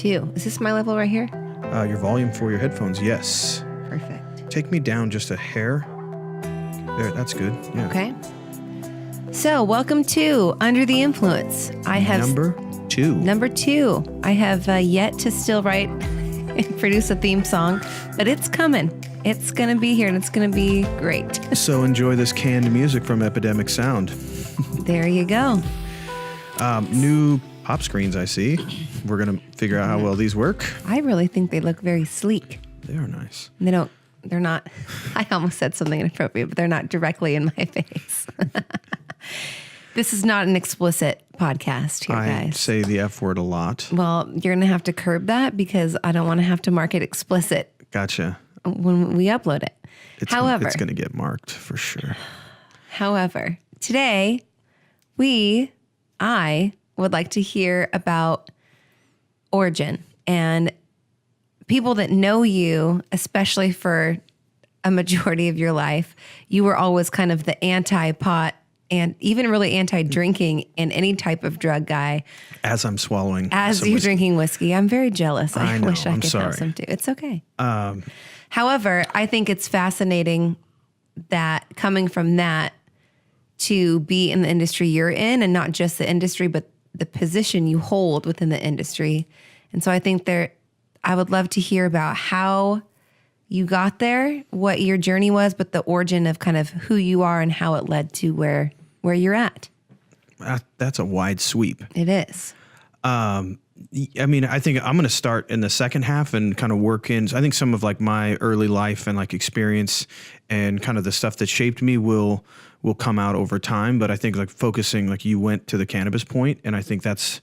2. Is this my level right here? Your volume for your headphones, yes. Perfect. Take me down just a hair. There, that's good. Yeah. Okay. So, welcome to Under the Influence. I have Number 2. Number 2. I have yet to still write and produce a theme song, but it's coming. It's going to be here, and it's going to be great. So enjoy this canned music from Epidemic Sound. There you go. New pop screens, I see. We're going to figure out how well these work. I really think they look very sleek. They are nice. They're not, I almost said something inappropriate, but they're not directly in my face. This is not an explicit podcast here, guys. I say the F word a lot. Well, you're going to have to curb that because I don't want to have to mark it explicit. Gotcha. When we upload it. It's going to get marked for sure. However, today, I would like to hear about origin and people that know you, especially for a majority of your life. You were always kind of the anti-pot and even really anti-drinking and any type of drug guy. As I'm swallowing. As you're drinking whiskey. I'm very jealous. I know, wish I I'm could sorry. have some too. It's okay. However, I think it's fascinating that coming from that to be in the industry you're in, and not just the industry, but the position you hold within the industry. And so I think I would love to hear about how you got there, what your journey was, but the origin of kind of who you are and how it led to where you're at. That's a wide sweep. It is. I mean, I think I'm going to start in the second half and kind of work in. I think some of like my early life and like experience and kind of the stuff that shaped me will come out over time. But I think like focusing, like you went to the cannabis point, and I think that's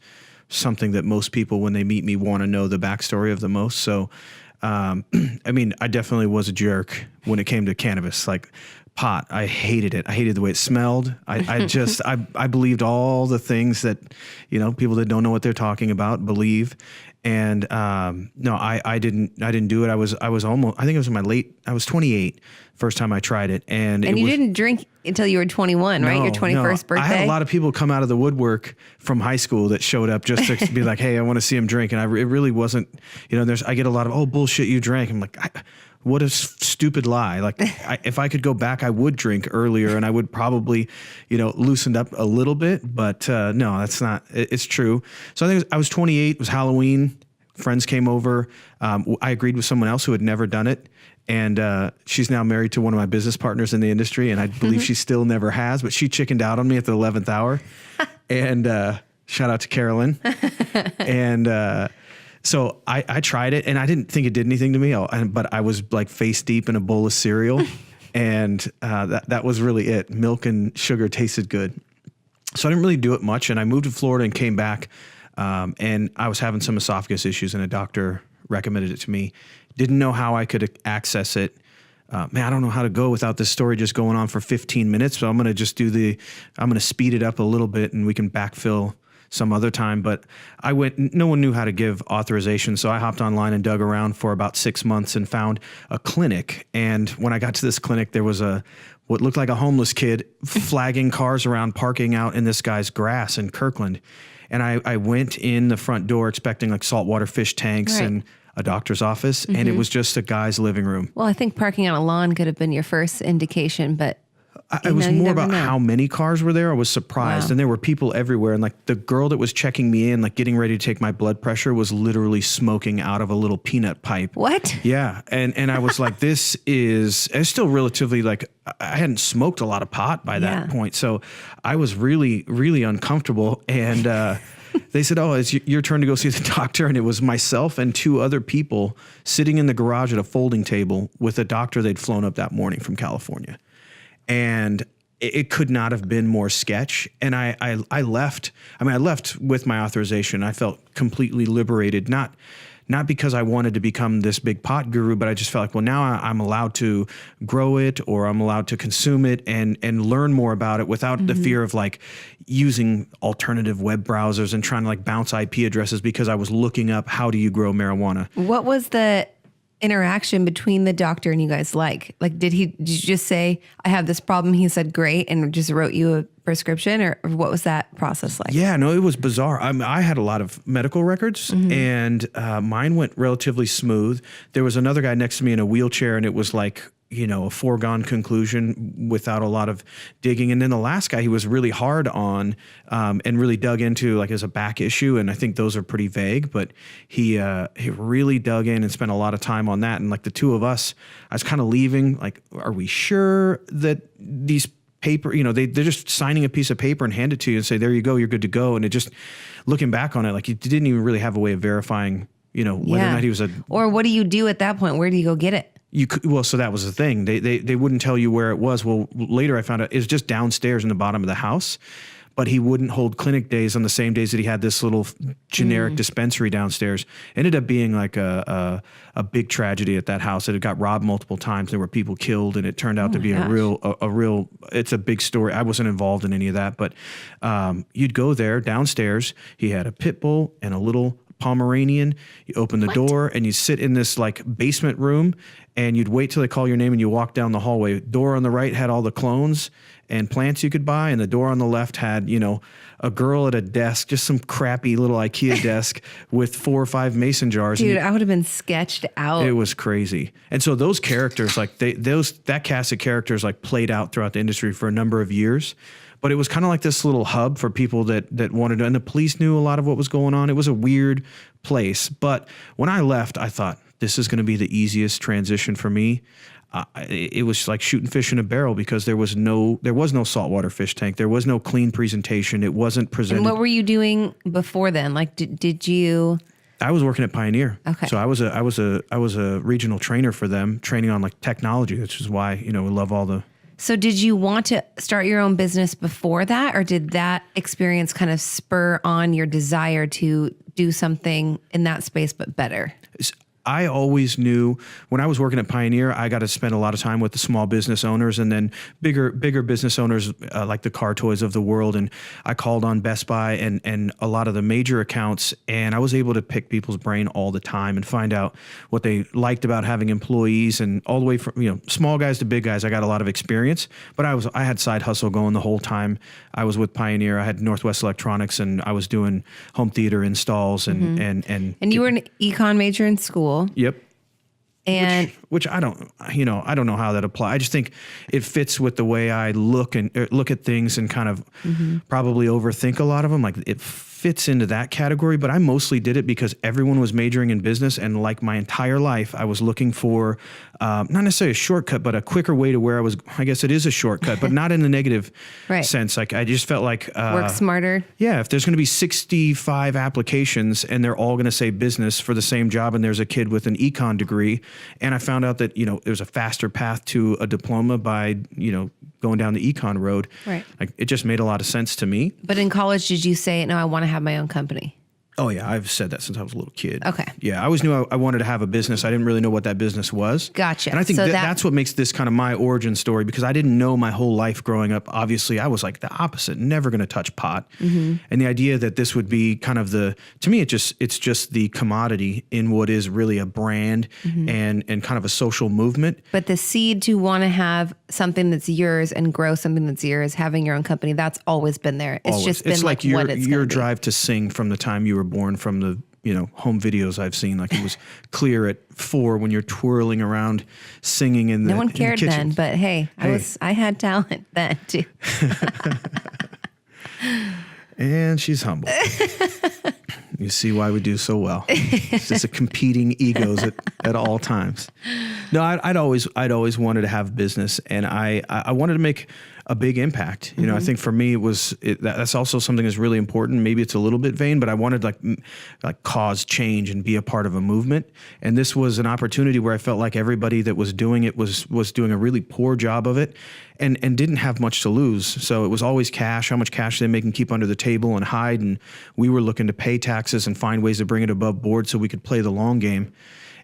something that most people, when they meet me, want to know the backstory of the most. So, I mean, I definitely was a jerk when it came to cannabis. Like pot, I hated it. I hated the way it smelled. I believed all the things that, people that don't know what they're talking about believe. And no, I didn't do it. I was almost, I think it was I was 28 first time I tried it. And you didn't drink until you were 21, right? Your 21st birthday? I had a lot of people come out of the woodwork from high school that showed up just to be like, hey, I want to see him drink. And it really wasn't, I get a lot of, oh, bullshit, you drank. I'm like, what a stupid lie. Like if I could go back, I would drink earlier and I would probably, loosened up a little bit, but no, that's not, it's true. So I think I was 28, it was Halloween. Friends came over. I agreed with someone else who had never done it. And she's now married to one of my business partners in the industry. And I believe she still never has, but she chickened out on me at the 11th hour. And shout out to Carolyn. And so I tried it and I didn't think it did anything to me, but I was like face deep in a bowl of cereal. And that was really it. Milk and sugar tasted good. So I didn't really do it much. And I moved to Florida and came back. And I was having some esophagus issues and a doctor recommended it to me. Didn't know how I could access it. Man, I don't know how to go without this story just going on for 15 minutes. So I'm going to just I'm going to speed it up a little bit and we can backfill some other time. But no one knew how to give authorization. So I hopped online and dug around for about 6 months and found a clinic. And when I got to this clinic, there was what looked like a homeless kid flagging cars around, parking out in this guy's grass in Kirkland. And I went in the front door expecting like saltwater fish tanks and a doctor's office, and it was just a guy's living room. Well, I think parking on a lawn could have been your first indication, but it was more about how many cars were there. I was surprised. And there were people everywhere. And like the girl that was checking me in, like getting ready to take my blood pressure, was literally smoking out of a little peanut pipe. What? Yeah. And I was like, it's still relatively like, I hadn't smoked a lot of pot by that point. So I was really, really uncomfortable. And, they said, oh, it's your turn to go see the doctor. And it was myself and 2 other people sitting in the garage at a folding table with a doctor they'd flown up that morning from California. And it could not have been more sketch. And I left. I mean, I left with my authorization. I felt completely liberated, not because I wanted to become this big pot guru, but I just felt like, well, now I'm allowed to grow it, or I'm allowed to consume it and learn more about it without the fear of like using alternative web browsers and trying to like bounce IP addresses because I was looking up how do you grow marijuana. What was the interaction between the doctor and you guys like? Like, did you just say, I have this problem? He said, great. And just wrote you a prescription, or what was that process like? Yeah, no, it was bizarre. I had a lot of medical records and mine went relatively smooth. There was another guy next to me in a wheelchair and it was like, you know, a foregone conclusion without a lot of digging. And then the last guy, he was really hard on and really dug into like as a back issue. And I think those are pretty vague, but he really dug in and spent a lot of time on that. And like the two of us, I was kind of leaving, like, are we sure that these paper, you know, they're just signing a piece of paper and hand it to you and say, there you go, you're good to go. And it just, looking back on it, like you didn't even really have a way of verifying, you know, whether or not he was or what do you do at that point? Where do you go get it? You could, well, so that was the thing. They wouldn't tell you where it was. Well, later I found out it was just downstairs in the bottom of the house, but he wouldn't hold clinic days on the same days that he had this little generic dispensary downstairs. Ended up being like a big tragedy at that house. It had got robbed multiple times. There were people killed, and it turned out to be a real. It's a big story. I wasn't involved in any of that, but you'd go there downstairs. He had a pit bull and a little Pomeranian. You open the door and you sit in this like basement room, and you'd wait till they call your name and you walk down the hallway. Door on the right had all the clones and plants you could buy, and the door on the left had, you know, a girl at a desk, just some crappy little IKEA desk with 4 or 5 mason jars. Dude, I would have been sketched out. It was crazy. And so those characters, like that cast of characters like played out throughout the industry for a number of years. But it was kind of like this little hub for people that wanted to, and the police knew a lot of what was going on. It was a weird place. But when I left, I thought, this is going to be the easiest transition for me. It was like shooting fish in a barrel because there was no saltwater fish tank. There was no clean presentation. It wasn't presented. And what were you doing before then? Like, did you? I was working at Pioneer. Okay. So I was a regional trainer for them, training on like technology, which is why, you know, we love all the. So did you want to start your own business before that, or did that experience kind of spur on your desire to do something in that space but better? I always knew when I was working at Pioneer, I got to spend a lot of time with the small business owners and then bigger business owners like the Car Toys of the world. And I called on Best Buy and a lot of the major accounts, and I was able to pick people's brain all the time and find out what they liked about having employees, and all the way from, you know, small guys to big guys. I got a lot of experience, but I had side hustle going the whole time I was with Pioneer. I had Northwest Electronics, and I was doing home theater installs and you were an econ major in school. Yep. And which I don't know how that applies. I just think it fits with the way I look at things and kind of probably overthink a lot of them. Like it fits into that category, but I mostly did it because everyone was majoring in business, and like my entire life, I was looking for not necessarily a shortcut, but a quicker way to where I was. I guess it is a shortcut, but not in the negative sense. Like I just felt like work smarter. Yeah, if there's going to be 65 applications and they're all going to say business for the same job, and there's a kid with an econ degree, and I found out that, you know, there's a faster path to a diploma by, you know, going down the econ road. Right. Like it just made a lot of sense to me. But in college, did you say, no, I want to have my own company? Oh yeah, I've said that since I was a little kid. Okay. Yeah, I always knew I wanted to have a business. I didn't really know what that business was. Gotcha. And I think so that's what makes this kind of my origin story, because I didn't know my whole life growing up. Obviously, I was like the opposite, never going to touch pot. And the idea that this would be kind of to me, it's just the commodity in what is really a brand and kind of a social movement. But the seed to want to have something that's yours and grow something that's yours, having your own company, that's always been there. It's Always. just been it's like your, what it's your be. drive to sing from the time you were born, from the, you know, home videos I've seen. Like it was clear at 4 when you're twirling around singing in the No one cared the then, but hey, I had talent then too. And she's humble. You see why we do so well. It's just a competing egos at all times. No, I'd always wanted to have business, and I wanted to make a big impact. You know, I think for me that's also something that's really important. Maybe it's a little bit vain, but I wanted like cause change and be a part of a movement. And this was an opportunity where I felt like everybody that was doing it was doing a really poor job of it, and didn't have much to lose. So it was always cash. How much cash they make and keep under the table and hide. And we were looking to pay taxes and find ways to bring it above board so we could play the long game.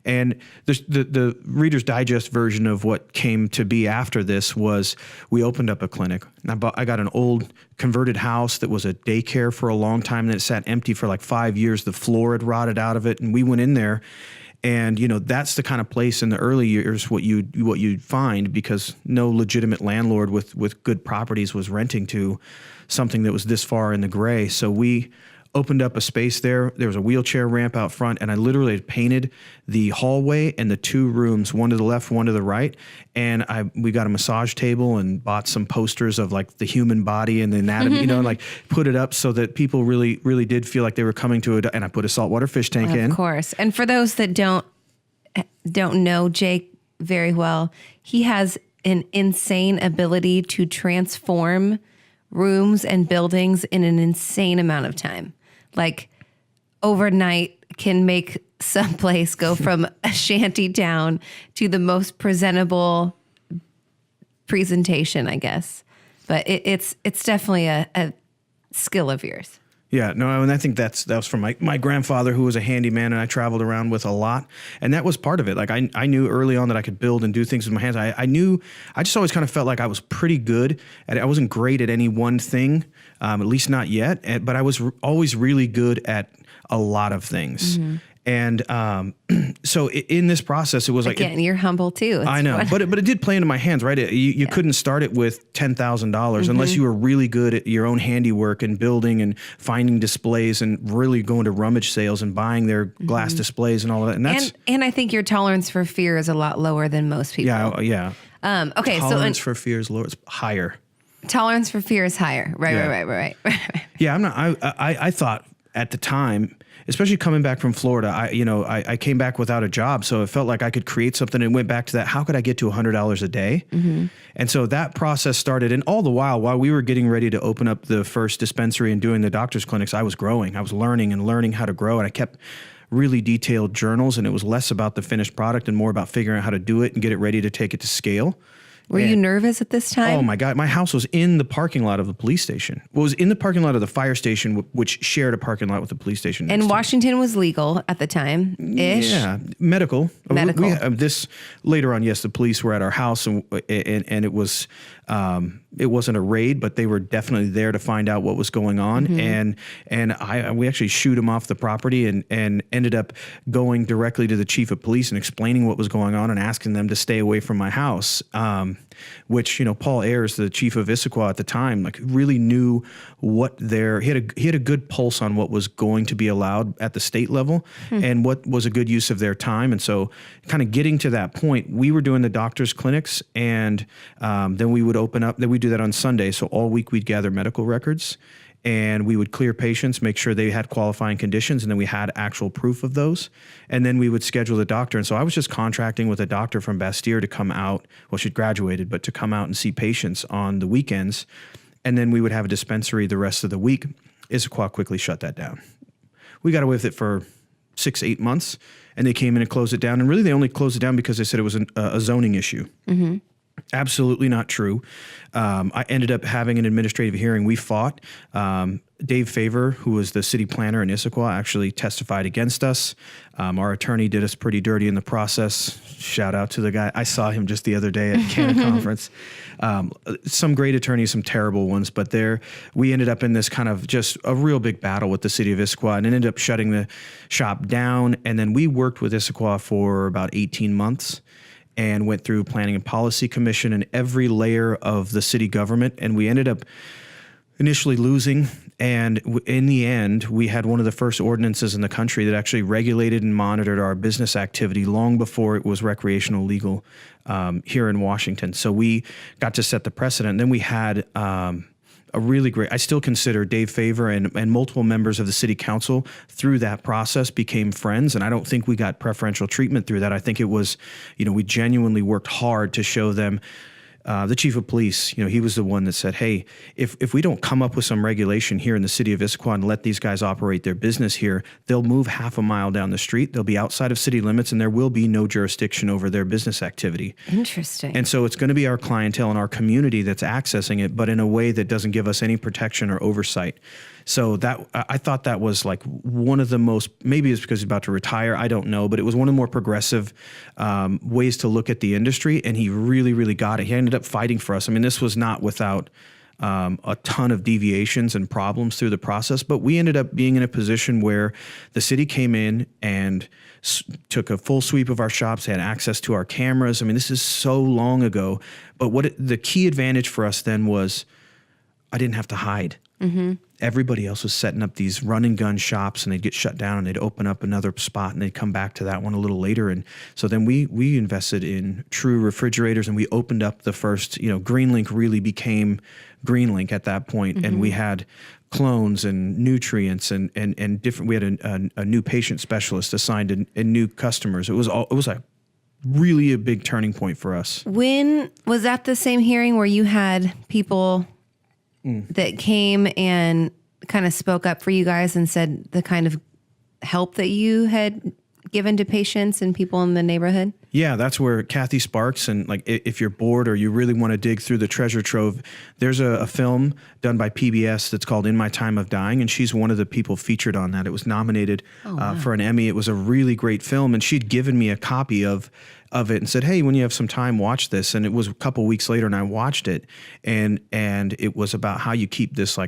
And the Reader's Digest version of what came to be after this was we opened up a clinic. I got an old converted house that was a daycare for a long time, and it sat empty for like 5 years. The floor had rotted out of it, and we went in there, And, that's the kind of place in the early years what you'd find, because no legitimate landlord with good properties was renting to something that was this far in the gray. So we opened up a space there. There was a wheelchair ramp out front, and I literally had painted the hallway and the 2 rooms, one to the left, one to the right. And we got a massage table and bought some posters of like the human body and the anatomy, like put it up so that people really, really did feel like they were coming to it. And I put a saltwater fish tank in. Of course. And for those that don't know Jake very well, he has an insane ability to transform rooms and buildings in an insane amount of time. Like overnight can make some place go from a shanty town to the most presentable presentation, I guess. But it's definitely a skill of yours. Yeah, no, and I think that was from my grandfather, who was a handyman, and I traveled around with a lot, and that was part of it. Like I knew early on that I could build and do things with my hands. I just always kind of felt like I was pretty good at it. I wasn't great at any one thing, at least not yet, but I was always really good at a lot of things. Mm-hmm. And so in this process, it was like... Again, you're humble too. I know, but it did play into my hands, right? You couldn't start it with $10,000 unless you were really good at your own handiwork and building and finding displays and really going to rummage sales and buying their glass displays and all of that. And I think your tolerance for fear is a lot lower than most people. Yeah. Okay, tolerance for fear is lower. It's higher. Tolerance for fear is higher. Right. Yeah, I'm not. I thought at the time, especially coming back from Florida, I came back without a job, so it felt like I could create something, and went back to that. How could I get to $100 a day? Mm-hmm. And so that process started, and all the while we were getting ready to open up the first dispensary and doing the doctor's clinics, I was growing. I was learning how to grow, and I kept really detailed journals, and it was less about the finished product and more about figuring out how to do it and get it ready to take it to scale. Were you nervous at this time? Oh my God. My house was in the parking lot of the police station. Well, it was in the parking lot of the fire station, which shared a parking lot with the police station. And Washington was legal at the time-ish? Yeah. Medical. This later on, yes, the police were at our house, and it was... it wasn't a raid, but they were definitely there to find out what was going on. Mm-hmm. And we actually shoot him off the property and ended up going directly to the chief of police and explaining what was going on and asking them to stay away from my house. Which, Paul Ayers, the chief of Issaquah at the time, like really knew he had a good pulse on what was going to be allowed at the state level and what was a good use of their time. And so kind of getting to that point, we were doing the doctor's clinics, and then we would open up, then we do that on Sunday. So all week we'd gather medical records, and we would clear patients, make sure they had qualifying conditions, and then we had actual proof of those. And then we would schedule the doctor. And so I was just contracting with a doctor from Bastyr to come out. Well, she'd graduated, but to come out and see patients on the weekends. And then we would have a dispensary the rest of the week. Issaquah quickly shut that down. We got away with it for 6-8 months, and they came in and closed it down. And really, they only closed it down because they said it was a zoning issue. Mm-hmm. Absolutely not true. I ended up having an administrative hearing. We fought. Dave Favor, who was the city planner in Issaquah, actually testified against us. Our attorney did us pretty dirty in the process. Shout out to the guy. I saw him just the other day at Canada conference. Some great attorneys, some terrible ones, but we ended up in this kind of just a real big battle with the city of Issaquah, and ended up shutting the shop down. And then we worked with Issaquah for about 18 months. And went through Planning and Policy Commission and every layer of the city government. And we ended up initially losing. And in the end, we had one of the first ordinances in the country that actually regulated and monitored our business activity long before it was recreational legal here in Washington. So we got to set the precedent. And then we had a really great, I still consider Dave Favor and multiple members of the city council through that process became friends. And I don't think we got preferential treatment through that. I think it was, we genuinely worked hard to show them. The chief of police, he was the one that said, hey, if we don't come up with some regulation here in the city of Issaquah and let these guys operate their business here, they'll move half a mile down the street. They'll be outside of city limits, and there will be no jurisdiction over their business activity. Interesting. And so it's going to be our clientele and our community that's accessing it, but in a way that doesn't give us any protection or oversight. So that I thought that was like one of the most, maybe it's because he's about to retire, I don't know, but it was one of the more progressive ways to look at the industry, and he really, really got it. He ended up fighting for us. I mean, this was not without a ton of deviations and problems through the process. But we ended up being in a position where the city came in and took a full sweep of our shops, had access to our cameras. I mean, this is so long ago. But the key advantage for us then was I didn't have to hide. Mm-hmm. Everybody else was setting up these run and gun shops, and they'd get shut down and they'd open up another spot and they'd come back to that one a little later. And so then we invested in true refrigerators, and we opened up the first, GreenLink really became GreenLink at that point. Mm-hmm. And we had clones and nutrients and different, we had a new patient specialist assigned and new customers. It was like really a big turning point for us. When was that the same hearing where you had people that came and kind of spoke up for you guys and said the kind of help that you had given to patients and people in the neighborhood? Yeah, that's where Kathy Sparks, and like if you're bored or you really want to dig through the treasure trove, there's a film done by PBS that's called In My Time of Dying, and she's one of the people featured on that. It was nominated for an Emmy. It was a really great film, and she'd given me a copy of it and said, hey, when you have some time, watch this. And it was a couple weeks later, and I watched it, and it was about how you keep this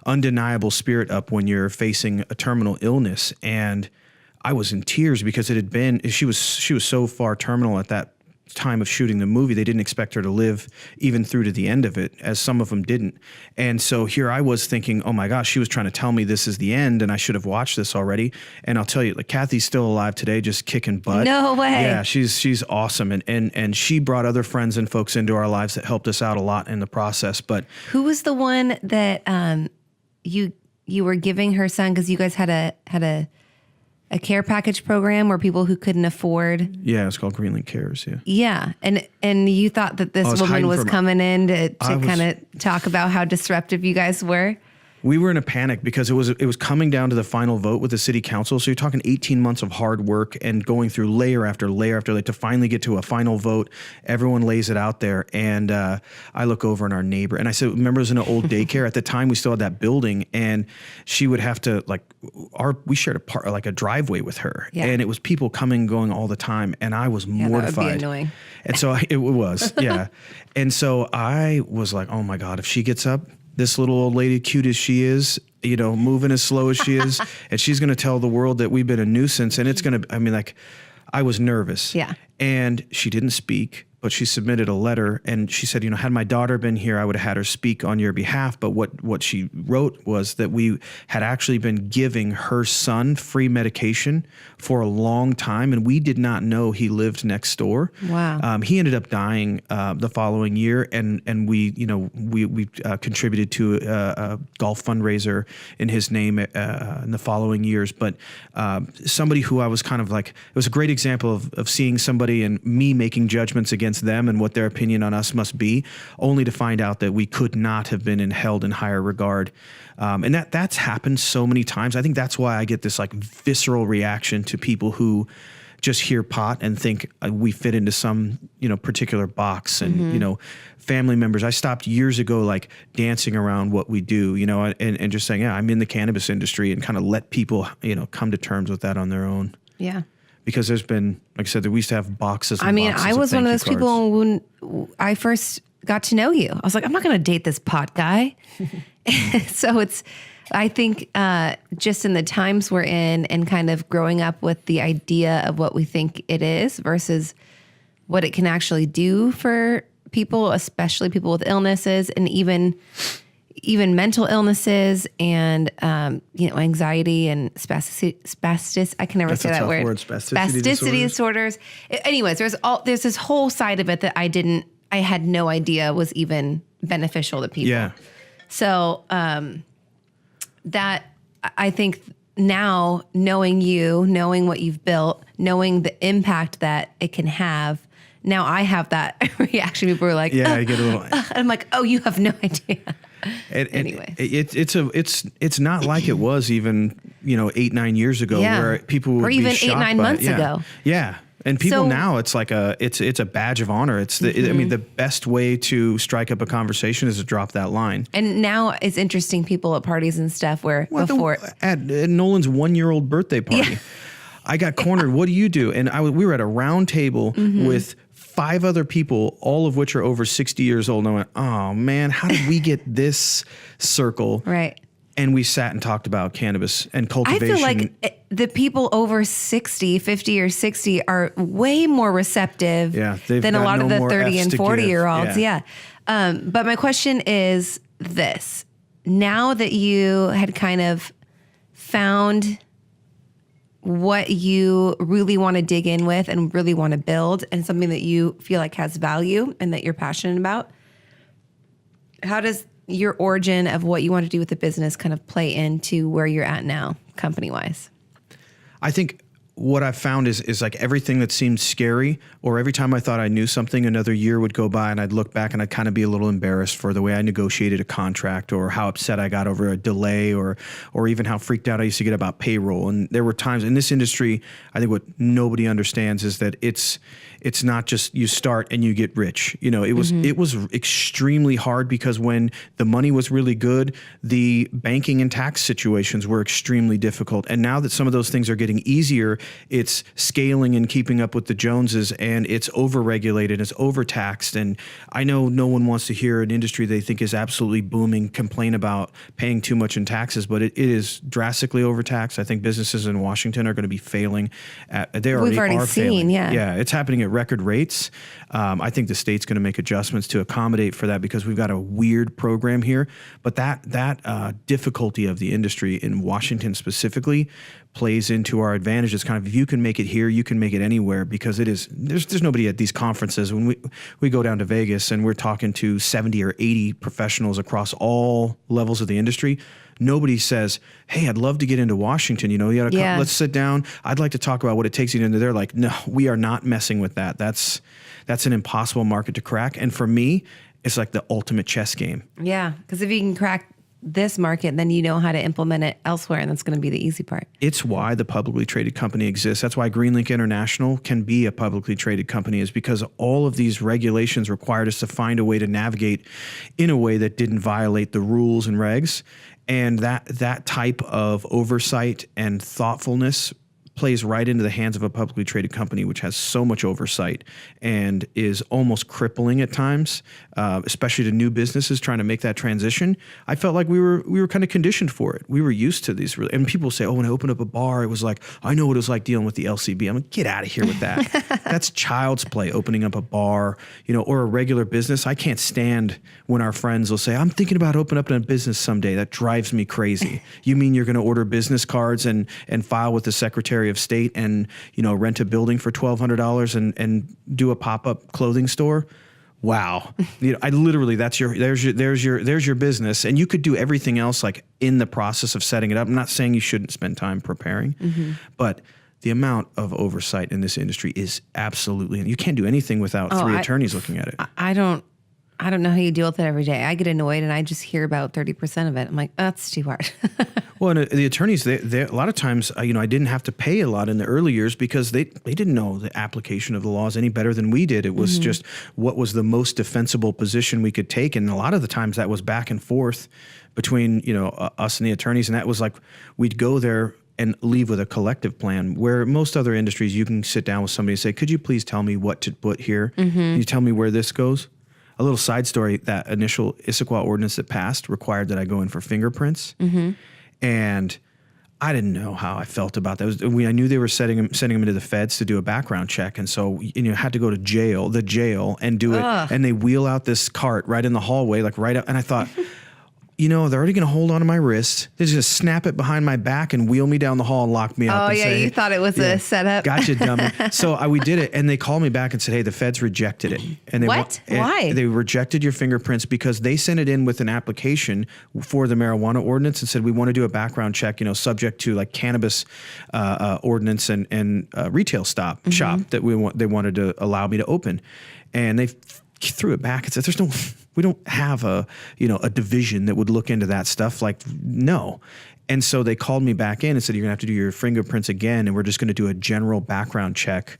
undeniable spirit up when you're facing a terminal illness. And I was in tears because it had been, she was so far terminal at that time of shooting the movie. They didn't expect her to live even through to the end of it, as some of them didn't. And so here I was thinking, oh my gosh, she was trying to tell me this is the end and I should have watched this already. And I'll tell you, like, Kathy's still alive today, just kicking butt. No way. Yeah, she's awesome. And she brought other friends and folks into our lives that helped us out a lot in the process. But who was the one that you were giving her son, because you guys had a care package program where people who couldn't afford. Yeah, it's called GreenLink Cares. Yeah. Yeah. And you thought that this woman was coming in to kind of talk about how disruptive you guys were? We were in a panic because it was coming down to the final vote with the city council. So you're talking 18 months of hard work and going through layer after layer after layer to finally get to a final vote. Everyone lays it out there. And I look over at our neighbor and I said, remember, it was in an old daycare. At the time, we still had that building, and she would have to, we shared a driveway with her. Yeah. And it was people coming, going all the time. And I was mortified. That would be annoying. And so it was, yeah. And so I was like, oh my God, if she gets up, this little old lady, cute as she is, moving as slow as she is, and she's going to tell the world that we've been a nuisance. And it's going to, I was nervous. Yeah. And she didn't speak, but she submitted a letter, and she said, had my daughter been here, I would have had her speak on your behalf. But what she wrote was that we had actually been giving her son free medication for a long time, and we did not know he lived next door. Wow. He ended up dying the following year, and we contributed to a golf fundraiser in his name in the following years. But somebody who I was kind of it was a great example of seeing somebody and me making judgments against them and what their opinion on us must be, only to find out that we could not have been held in higher regard. And that's happened so many times. I think that's why I get this visceral reaction to people who just hear pot and think we fit into some, particular box. And, family members, I stopped years ago, dancing around what we do, and just saying, yeah, I'm in the cannabis industry, and kind of let people, come to terms with that on their own. Yeah. Because there's been, like I said, we used to have boxes and boxes I was of one of thank those you people cards. when I first got to know you. I was like, I'm not going to date this pot guy. So I think just in the times we're in and kind of growing up with the idea of what we think it is versus what it can actually do for people, especially people with illnesses and even mental illnesses and, anxiety and spasticity. I can never say that word. Spasticity disorders. Anyways, there's this whole side of it that I had no idea was even beneficial to people. Yeah. So, that I think now knowing you, knowing what you've built, knowing the impact that it can have, now I have that reaction. People are like, yeah, I get a little, I'm like, oh, you have no idea. Anyway, it's not like it was even 8-9 years ago, where people would or even be shocked 8-9 months ago. Yeah, and people now it's it's a badge of honor. It's the best way to strike up a conversation is to drop that line. And now it's interesting. People at parties and stuff where before at Nolan's 1-year-old birthday party. Yeah. I got cornered. What do you do? And we were at a round table with 5 other people, all of which are over 60 years old. And I went, oh man, how did we get this circle? Right. And we sat and talked about cannabis and cultivation. I feel like the people over 60, 50 or 60 are way more receptive than a lot of the 30 and 40-year-olds. Yeah. But my question is this. Now that you had kind of found what you really want to dig in with and really want to build and something that you feel like has value and that you're passionate about, how does your origin of what you want to do with the business kind of play into where you're at now, company-wise? I think what I've found is like everything that seemed scary, or every time I thought I knew something, another year would go by and I'd look back and I'd kind of be a little embarrassed for the way I negotiated a contract, or how upset I got over a delay, or even how freaked out I used to get about payroll. And there were times in this industry, I think what nobody understands is that it's not just you start and you get rich. You know, it was extremely hard, because when the money was really good, the banking and tax situations were extremely difficult. And now that some of those things are getting easier, it's scaling and keeping up with the Joneses, and it's overregulated, it's overtaxed. And I know no one wants to hear an industry they think is absolutely booming complain about paying too much in taxes, but it is drastically overtaxed. I think businesses in Washington are going to be failing. They already are failing. Yeah, it's happening at record rates. I think the state's going to make adjustments to accommodate for that, because we've got a weird program here. But that difficulty of the industry in Washington specifically plays into our advantage. It's kind of, if you can make it here, you can make it anywhere, because there's nobody at these conferences. When we go down to Vegas and we're talking to 70 or 80 professionals across all levels of the industry, nobody says, hey, I'd love to get into Washington. You know, let's sit down. I'd like to talk about what it takes to get into there. Like, no, we are not messing with that. That's an impossible market to crack. And for me, it's like the ultimate chess game. Yeah, because if you can crack this market, then you know how to implement it elsewhere, and that's going to be the easy part. It's why the publicly traded company exists. That's why GreenLink International can be a publicly traded company, is because all of these regulations required us to find a way to navigate in a way that didn't violate the rules and regs. And that type of oversight and thoughtfulness plays right into the hands of a publicly traded company, which has so much oversight and is almost crippling at times, especially to new businesses trying to make that transition. I felt like we were kind of conditioned for it. We were used to these, and people say, oh, when I opened up a bar, it was like, I know what it was like dealing with the LCB. I'm like, get out of here with that. That's child's play, opening up a bar, you know, or a regular business. I can't stand when our friends will say, I'm thinking about opening up a business someday. That drives me crazy. You mean you're going to order business cards and file with the Secretary of State and, you know, rent a building for $1,200 and do a pop-up clothing store? Wow. You know, I literally, there's your business, and you could do everything else like in the process of setting it up. I'm not saying you shouldn't spend time preparing, but the amount of oversight in this industry is absolutely, and you can't do anything without 3 attorneys looking at it. I don't know how you deal with it every day. I get annoyed and I just hear about 30% of it. I'm like, that's too hard. Well, and the attorneys, they a lot of times, I didn't have to pay a lot in the early years because they didn't know the application of the laws any better than we did. It was just what was the most defensible position we could take. And a lot of the times that was back and forth between, us and the attorneys. And that was like, we'd go there and leave with a collective plan, where most other industries, you can sit down with somebody and say, could you please tell me what to put here? Can you tell me where this goes? A little side story, that initial Issaquah ordinance that passed required that I go in for fingerprints. And I didn't know how I felt about that. I knew they were sending him into the feds to do a background check. And so, had to go to the jail and do it. And they wheel out this cart right in the hallway, like right up. And I thought, they're already going to hold on to my wrist. They're just snap it behind my back and wheel me down the hall and lock me up. Oh, yeah. You thought it was a setup. Gotcha, dummy. So we did it, and they called me back and said, hey, the feds rejected it. And what? Why? They rejected your fingerprints because they sent it in with an application for the marijuana ordinance and said, we want to do a background check, subject to like cannabis ordinance and retail shop that they wanted to allow me to open. And they threw it back and said, we don't have a division that would look into that stuff. Like, no. And so they called me back in and said, you're gonna have to do your fingerprints again. And we're just gonna do a general background check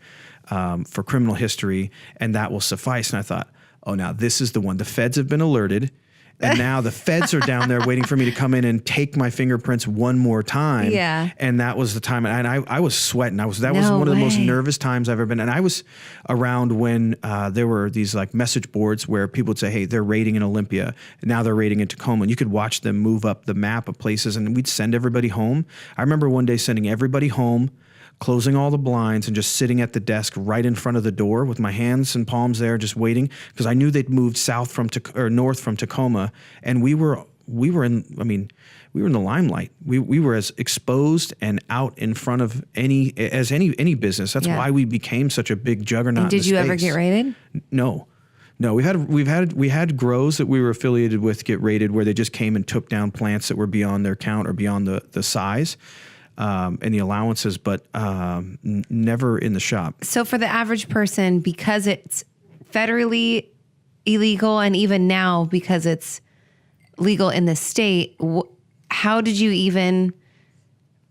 for criminal history. And that will suffice. And I thought, oh, now this is the one. The feds have been alerted. And now the feds are down there waiting for me to come in and take my fingerprints one more time. Yeah. And that was the time. And I was sweating. That was one of the most nervous times I've ever been. And I was around when there were these like message boards where people would say, hey, they're raiding in Olympia. Now they're raiding in Tacoma. And you could watch them move up the map of places, and we'd send everybody home. I remember one day sending everybody home, closing all the blinds and just sitting at the desk right in front of the door with my hands and palms there, just waiting, because I knew they'd moved north from Tacoma, and we were in the limelight. We were as exposed and out in front of any business. That's why we became such a big juggernaut. And did you ever get raided? No. We had grows that we were affiliated with get raided, where they just came and took down plants that were beyond their count or beyond the size. And the allowances, but never in the shop. So for the average person, because it's federally illegal, and even now because it's legal in the state, how did you even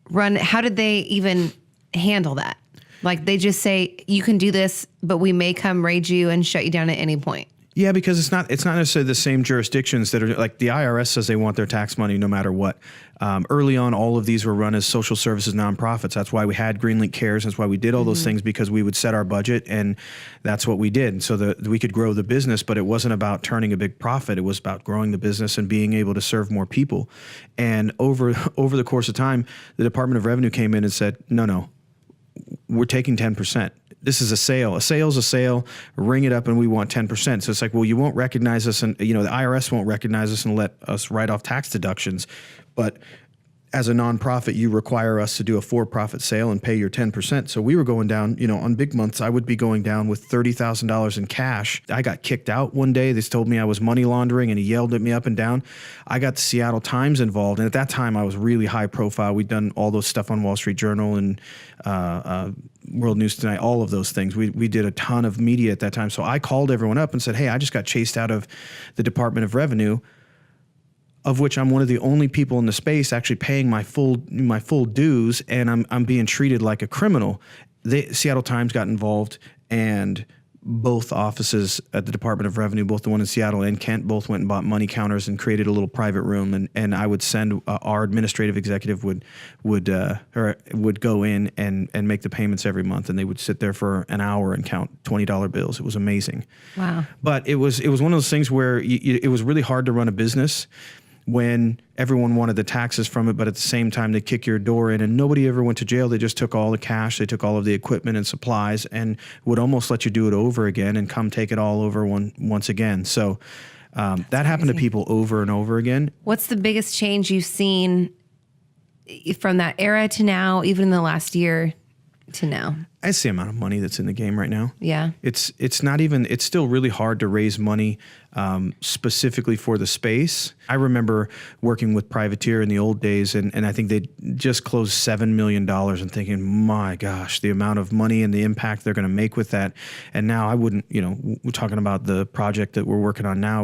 run? How did they even handle that? Like, they just say, you can do this, but we may come raid you and shut you down at any point. Yeah, because it's not necessarily the same jurisdictions that are like the IRS says they want their tax money no matter what. Early on, all of these were run as social services nonprofits. That's why we had Greenlink Cares. That's why we did all those things, because we would set our budget, and that's what we did. So that we could grow the business, but it wasn't about turning a big profit. It was about growing the business and being able to serve more people. And over the course of time, the Department of Revenue came in and said, no, we're taking 10%. This is a sale. A sale's a sale. Ring it up, and we want 10%. So it's like, well, you won't recognize us, and the IRS won't recognize us and let us write off tax deductions. But as a nonprofit, you require us to do a for-profit sale and pay your 10%. So we were going down, on big months, I would be going down with $30,000 in cash. I got kicked out one day. They told me I was money laundering, and he yelled at me up and down. I got the Seattle Times involved. And at that time, I was really high profile. We'd done all those stuff on Wall Street Journal and World News Tonight, all of those things. We did a ton of media at that time. So I called everyone up and said, hey, I just got chased out of the Department of Revenue, of which I'm one of the only people in the space actually paying my full dues, and I'm being treated like a criminal. The Seattle Times got involved, and both offices at the Department of Revenue, both the one in Seattle and Kent, both went and bought money counters and created a little private room. And I would send our administrative executive would go in and make the payments every month, and they would sit there for an hour and count $20 bills. It was amazing. Wow. But it was one of those things where it was really hard to run a business when everyone wanted the taxes from it, but at the same time they kick your door in, and nobody ever went to jail. They just took all the cash, they took all of the equipment and supplies, and would almost let you do it over again and come take it all over once again. So that happened to people over and over again. What's the biggest change you've seen from that era to now, even in the last year to now? It's the amount of money that's in the game right now. Yeah. It's still really hard to raise money specifically for the space. I remember working with Privateer in the old days, and I think they just closed $7 million, and thinking, my gosh, the amount of money and the impact they're going to make with that. And now I wouldn't, we're talking about the project that we're working on now,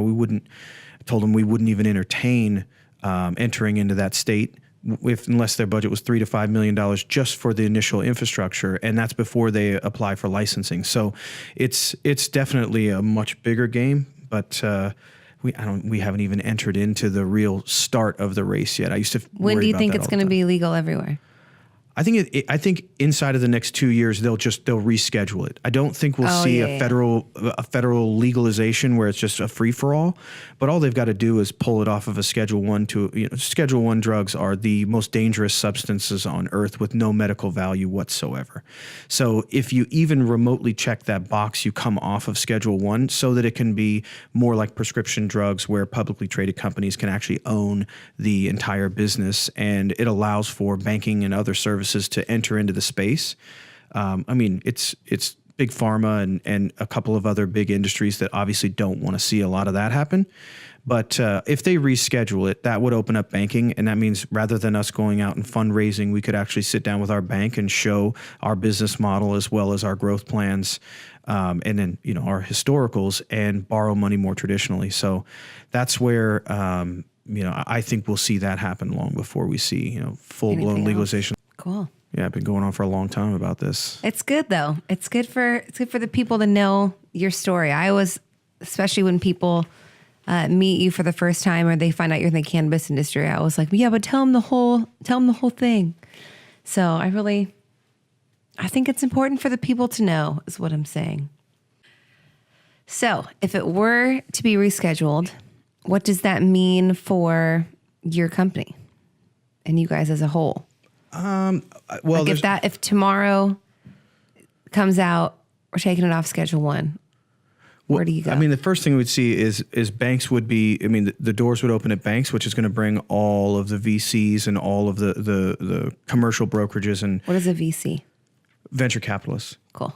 told them we wouldn't even entertain entering into that state unless their budget was $3 to $5 million just for the initial infrastructure, and that's before they apply for licensing. So it's definitely a much bigger game, but we haven't even entered into the real start of the race yet. I used to. When do you think it's going to be legal everywhere? I think inside of the next 2 years they'll reschedule it. I don't think we'll see a federal legalization where it's just a free for all. But all they've got to do is pull it off of a Schedule 1 Schedule 1 drugs are the most dangerous substances on earth with no medical value whatsoever. So if you even remotely check that box, you come off of Schedule 1 so that it can be more like prescription drugs where publicly traded companies can actually own the entire business, and it allows for banking and other services to enter into the space. It's big pharma and a couple of other big industries that obviously don't want to see a lot of that happen. But if they reschedule it, that would open up banking. And that means rather than us going out and fundraising, we could actually sit down with our bank and show our business model as well as our growth plans, and then, our historicals, and borrow money more traditionally. So that's where, I think we'll see that happen long before we see, full-blown legalization. Cool. Yeah, I've been going on for a long time about this. It's good though. It's good for the people to know your story. I always, especially when people meet you for the first time or they find out you're in the cannabis industry, I was like, yeah, but tell them the whole thing. So I think it's important for the people to know is what I'm saying. So if it were to be rescheduled, what does that mean for your company and you guys as a whole? Well, like if tomorrow comes out, we're taking it off Schedule 1. Where do you go? I mean, the first thing we'd see is banks would be, I mean, the doors would open at banks, which is going to bring all of the VCs and all of the commercial brokerages and. What is a VC? Venture capitalists. Cool.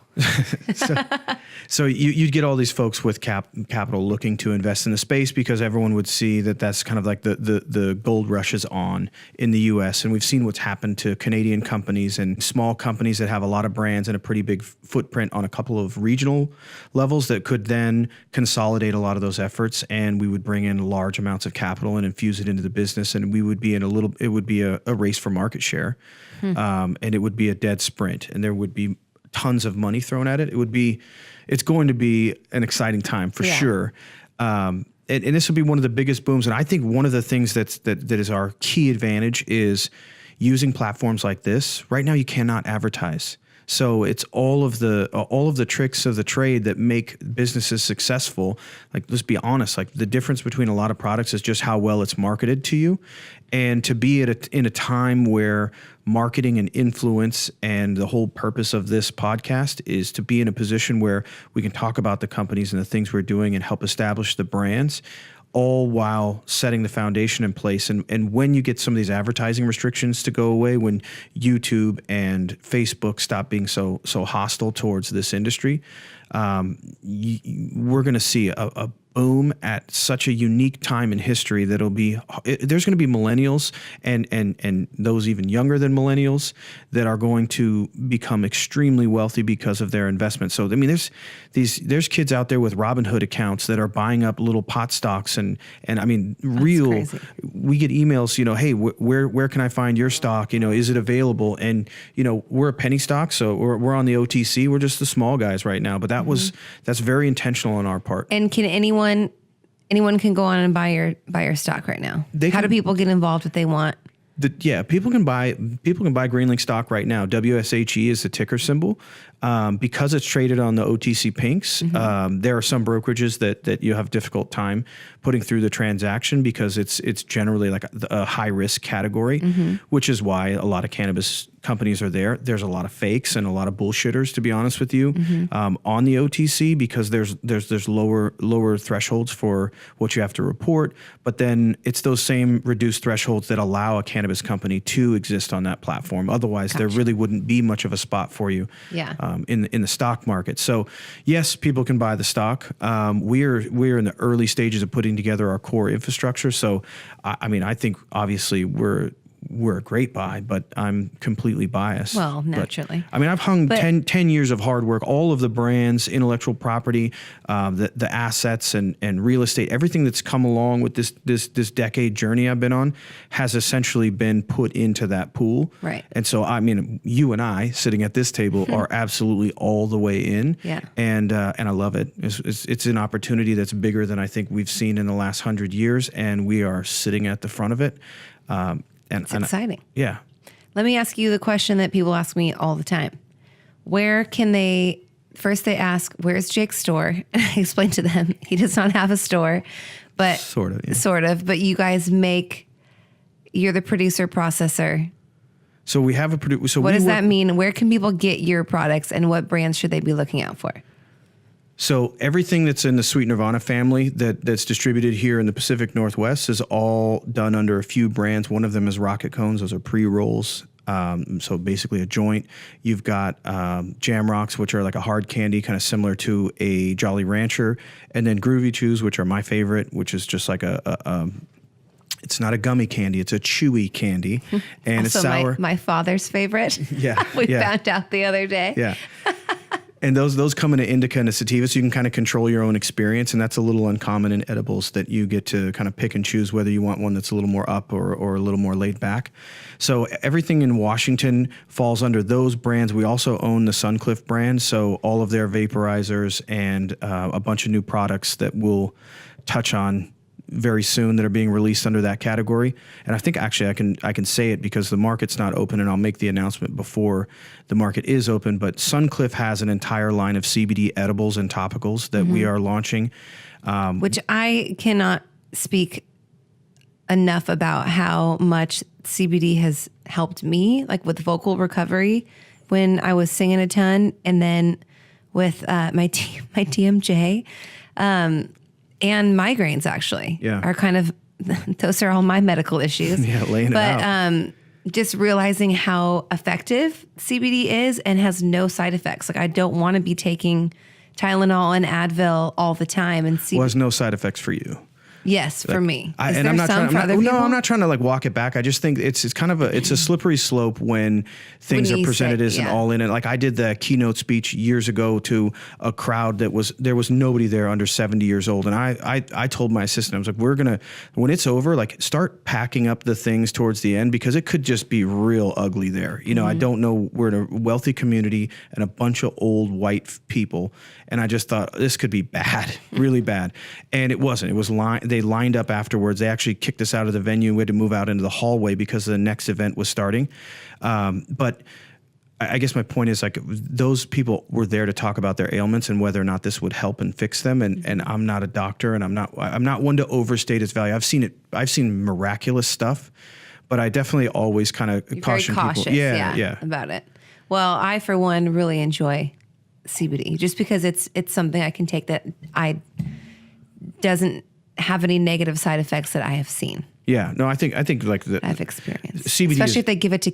So you'd get all these folks with capital looking to invest in the space because everyone would see that that's kind of like the gold rush is on in the U.S. And we've seen what's happened to Canadian companies and small companies that have a lot of brands and a pretty big footprint on a couple of regional levels that could then consolidate a lot of those efforts. And we would bring in large amounts of capital and infuse it into the business. And we would be it would be a race for market share. And it would be a dead sprint and there would be tons of money thrown at it. It's going to be an exciting time for sure. And this will be one of the biggest booms. And I think one of the things that is our key advantage is using platforms like this. Right now, you cannot advertise. So it's all of the tricks of the trade that make businesses successful. Like, let's be honest, like the difference between a lot of products is just how well it's marketed to you. And to be in a time where marketing and influence and the whole purpose of this podcast is to be in a position where we can talk about the companies and the things we're doing and help establish the brands, all while setting the foundation in place. And when you get some of these advertising restrictions to go away, when YouTube and Facebook stop being so hostile towards this industry, we're going to see a boom at such a unique time in history there's going to be millennials and those even younger than millennials that are going to become extremely wealthy because of their investment. So I mean, there's kids out there with Robinhood accounts that are buying up little pot stocks and I mean, we get emails, hey, where can I find your stock? Is it available? And we're a penny stock, so we're on the OTC. We're just the small guys right now, but that's very intentional on our part. And can anyone can go on and buy your stock right now? How do people get involved if they want? People can buy Greenlink stock right now. WSHE is the ticker symbol. Because it's traded on the OTC Pinks, there are some brokerages that you have difficult time putting through the transaction because it's generally like a high risk category, which is why a lot of cannabis companies are there. There's a lot of fakes and a lot of bullshitters, to be honest with you, on the OTC because there's lower thresholds for what you have to report, but then it's those same reduced thresholds that allow a cannabis company to exist on that platform. Otherwise, there really wouldn't be much of a spot for you. In the stock market. So yes, people can buy the stock. We're in the early stages of putting together our core infrastructure. So I think obviously we're a great buy, but I'm completely biased. Well, naturally. But, I've hung 10 years of hard work, all of the brands, intellectual property, the assets and real estate, everything that's come along with this decade journey I've been on has essentially been put into that pool. Right. And so, you and I sitting at this table are absolutely all the way in. Yeah. And I love it. It's an opportunity that's bigger than I think we've seen in the last 100 years. And we are sitting at the front of it. It's exciting. Yeah. Let me ask you the question that people ask me all the time. First they ask, where's Jake's store? And I explain to them, he does not have a store, but sort of, but you guys you're the producer processor. So we have a producer. So what does that mean? Where can people get your products and what brands should they be looking out for? So everything that's in the Sweet Nirvana family that's distributed here in the Pacific Northwest is all done under a few brands. One of them is Rocket Cones. Those are pre-rolls. So basically a joint. You've got Jam Rocks, which are like a hard candy, kind of similar to a Jolly Rancher. And then Groovy Chews, which are my favorite, which is just like it's not a gummy candy, it's a chewy candy. And also it's sour. My father's favorite. Yeah. We found out the other day. Yeah. And those come in an indica and a sativa, so you can kind of control your own experience, and that's a little uncommon in edibles that you get to kind of pick and choose whether you want one that's a little more up or a little more laid back. So everything in Washington falls under those brands. We also own the Suncliff brand, so all of their vaporizers and a bunch of new products that we'll touch on very soon that are being released under that category. And I think actually I can say it because the market's not open, and I'll make the announcement before the market is open. But Suncliff has an entire line of CBD edibles and topicals that we are launching. Which I cannot speak enough about how much CBD has helped me, like with vocal recovery when I was singing a ton, and then with my TMJ. And migraines actually are kind of, those are all my medical issues. Yeah, laying it out. Just realizing how effective CBD is and has no side effects. Like I don't want to be taking Tylenol and Advil all the time. And Well, has no side effects for you. Yes, for me. I'm not trying to like walk it back. I just think it's kind of a slippery slope when things are presented as an all in. And like I did the keynote speech years ago to a crowd there was nobody there under 70 years old. And I told my assistant, I was like, when it's over, like start packing up the things towards the end, because it could just be real ugly there. You know, I don't know, we're in a wealthy community and a bunch of old white people. And I just thought this could be bad, really bad. And it wasn't. It was they lined up afterwards. They actually kicked us out of the venue. We had to move out into the hallway because the next event was starting. But I guess my point is, like, those people were there to talk about their ailments and whether or not this would help and fix them. And I'm not a doctor, and I'm not one to overstate its value. I've seen miraculous stuff, but I definitely always kind of caution people. Yeah, about it. Well, I for one really enjoy CBD just because it's something I can take that doesn't have any negative side effects that I have seen. Yeah, no, I think like I've experienced CBD, especially if they give it to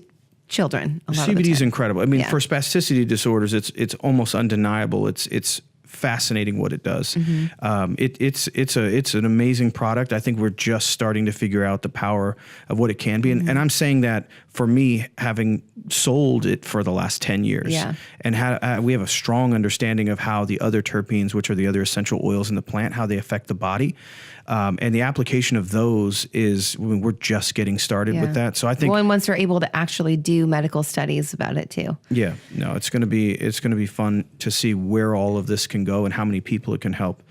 children. CBD is incredible. I mean, for spasticity disorders, it's almost undeniable. It's fascinating what it does. It's an amazing product. I think we're just starting to figure out the power of what it can be. And I'm saying that for me, having sold it for the last 10 years, and we have a strong understanding of how the other terpenes, which are the other essential oils in the plant, how they affect the body. And the application of those we're just getting started with that. So I think and once we're able to actually do medical studies about it too. Yeah, no, it's going to be fun to see where all of this can go and how many people it can help.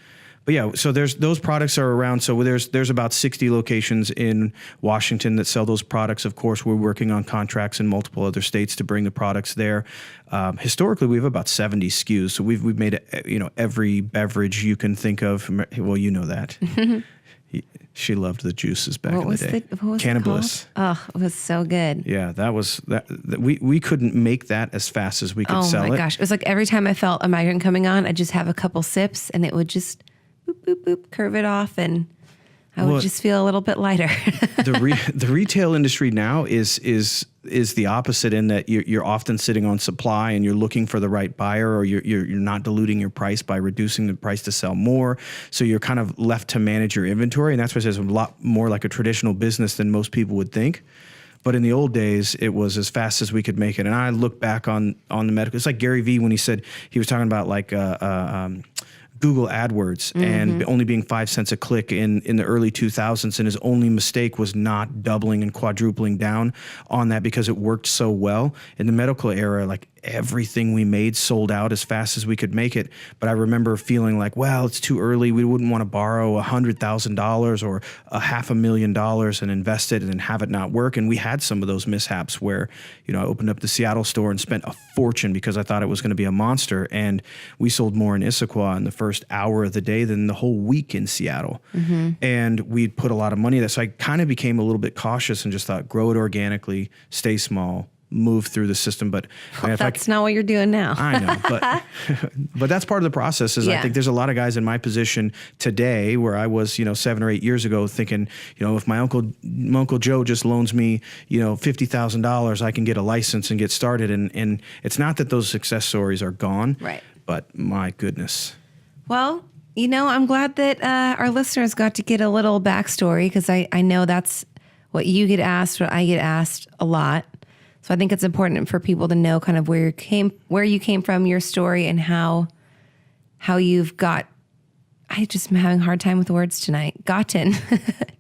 But yeah, so those products are around. So there's about 60 locations in Washington that sell those products. Of course, we're working on contracts in multiple other states to bring the products there. Historically, we have about 70 SKUs. So we've made every beverage you can think of. Well, you know that. She loved the juices back in the day. What was cannabis. Oh, it was so good. Yeah, that was that. We couldn't make that as fast as we could sell it. Oh my gosh, it was like every time I felt a migraine coming on, I'd just have a couple sips, and it would just boop, boop, boop, curve it off, and I would just feel a little bit lighter. The retail industry now is the opposite, in that you're often sitting on supply and you're looking for the right buyer, or you're not diluting your price by reducing the price to sell more. So you're kind of left to manage your inventory, and that's why it's a lot more like a traditional business than most people would think. But in the old days, it was as fast as we could make it. And I look back on the medical. It's like Gary Vee when he said, he was talking about like Google AdWords and only being 5 cents a click in the early 2000s. And his only mistake was not doubling and quadrupling down on that, because it worked so well. In the medical era, like everything we made sold out as fast as we could make it. But I remember feeling like, well, it's too early. We wouldn't want to borrow $100,000 or $500,000 and invest it and then have it not work. And we had some of those mishaps where, I opened up the Seattle store and spent a fortune because I thought it was going to be a monster. And we sold more in Issaquah in the first hour of the day than the whole week in Seattle. And we'd put a lot of money in that. So I kind of became a little bit cautious and just thought, grow it organically, stay small, move through the system. But that's not what you're doing now. I know, but that's part of the process. I think there's a lot of guys in my position today where I was, 7 or 8 years ago, thinking, if my uncle Joe just loans me, $50,000, I can get a license and get started. And it's not that those success stories are gone, right? But my goodness. Well, I'm glad that our listeners got to get a little backstory, because I know that's what you get asked, what I get asked a lot. So I think it's important for people to know kind of where you came from, your story, and how you've got. I just am having a hard time with words tonight. Gotten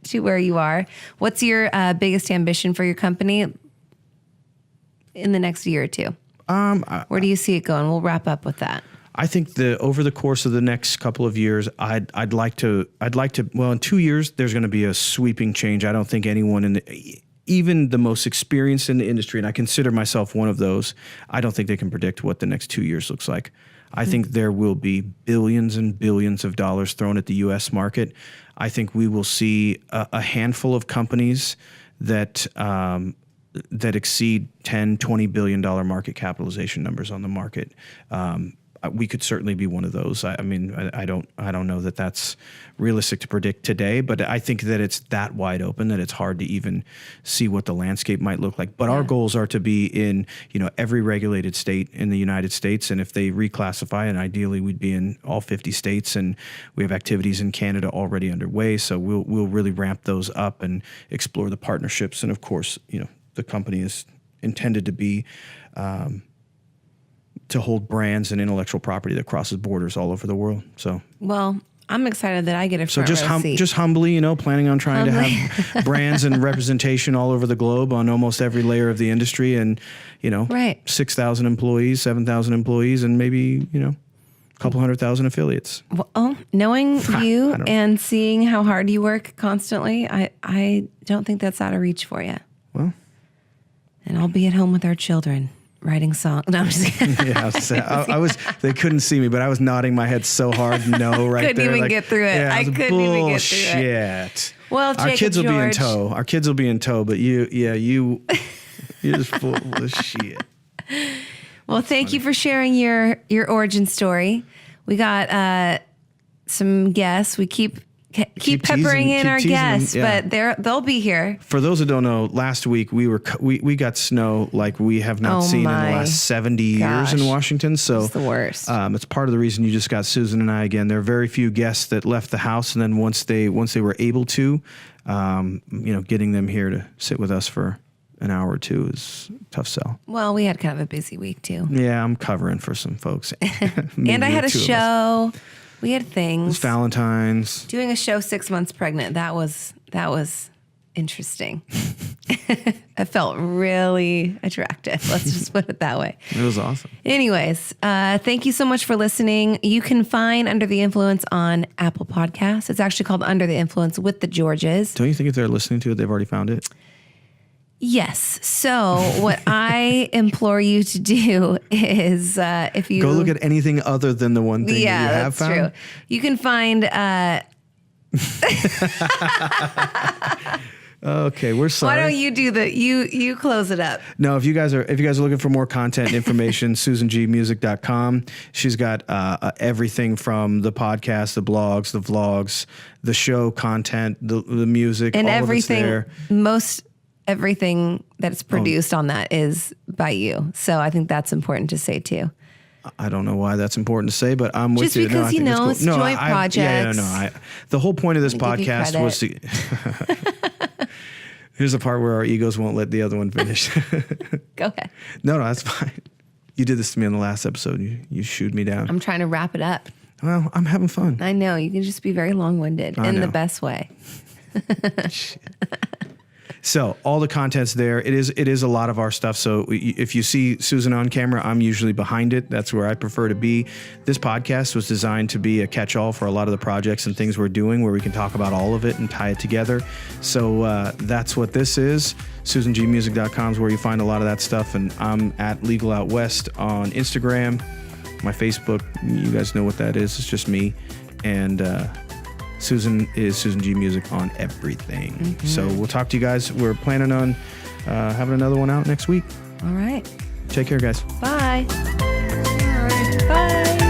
to where you are. What's your biggest ambition for your company in the next year or two? Where do you see it going? We'll wrap up with that. I think over the course of the next couple of years, I'd like to, well, in 2 years, there's going to be a sweeping change. I don't think anyone even the most experienced in the industry, and I consider myself one of those, I don't think they can predict what the next 2 years looks like. I think there will be billions and billions of dollars thrown at the U.S. market. I think we will see a handful of companies that exceed $10, $20 billion market capitalization numbers on the market. We could certainly be one of those. I mean, I don't know that that's realistic to predict today, but I think that it's that wide open that it's hard to even see what the landscape might look like. But our goals are to be in, every regulated state in the United States, and if they reclassify, and ideally we'd be in all 50 states, and we have activities in Canada already underway. So we'll really ramp those up and explore the partnerships. And of course, the company is intended to be to hold brands and intellectual property that crosses borders all over the world. So, well, I'm excited that I get a front row seat. Just humbly, planning on trying to have brands and representation all over the globe on almost every layer of the industry, and 6,000 employees, 7,000 employees, and maybe a couple 100,000 affiliates. Well, knowing you and seeing how hard you work constantly, I don't think that's out of reach for you. Well, and I'll be at home with our children, writing songs. No, I'm just kidding. Yeah, I was. They couldn't see me, but I was nodding my head so hard. No, right couldn't there. Even get through it. Yeah, I couldn't even get through it. Bullshit. Well, Jacob, our kids will George, be in tow. Our kids will be in tow, but you're just full of shit. Well, thank you for sharing your origin story. We got some guests. We keep peppering in our guests, but they'll be here. For those who don't know, last week we got snow like we have not seen in the last 70 years in Washington. So it's the worst. It's part of the reason you just got Susan and I again. There are very few guests that left the house, and then once they were able to, getting them here to sit with us for an hour or two is a tough sell. Well, we had kind of a busy week too. Yeah, I'm covering for some folks. And I had a show. We had things. It was Valentine's. Doing a show 6 months pregnant. That was interesting. It felt really attractive. Let's just put it that way. It was awesome. Anyways, thank you so much for listening. You can find Under the Influence on Apple Podcasts. It's actually called Under the Influence with the Georges. Don't you think if they're listening to it, they've already found it? Yes. So what I implore you to do is if you go look at anything other than the one thing that you have found. True. You can find okay, we're sorry. Why don't you do you close it up? No, if you guys are looking for more content and information, SusanGmusic.com. She's got everything from the podcast, the blogs, the vlogs, the show content, the music, and all everything. Of it's there. Everything that's produced on that is by you. So I think that's important to say too. I don't know why that's important to say, but I'm with you. Just because it's joint projects. The whole point of this podcast was to. Here's the part where our egos won't let the other one finish. Go ahead. No, that's fine. You did this to me in the last episode. You shooed me down. I'm trying to wrap it up. Well, I'm having fun. I know. You can just be very long-winded in the best way. Shit. So all the content's there. It is a lot of our stuff. So if you see Susan on camera, I'm usually behind it. That's where I prefer to be. This podcast was designed to be a catch-all for a lot of the projects and things we're doing, where we can talk about all of it and tie it together. So that's what this is. SusanGmusic.com is where you find a lot of that stuff. And I'm at Legal Out West on Instagram. My Facebook, you guys know what that is. It's just me. And Susan is Susan G Music on everything. Mm-hmm. So we'll talk to you guys. We're planning on having another one out next week. All right. Take care, guys. Bye. All right. Bye.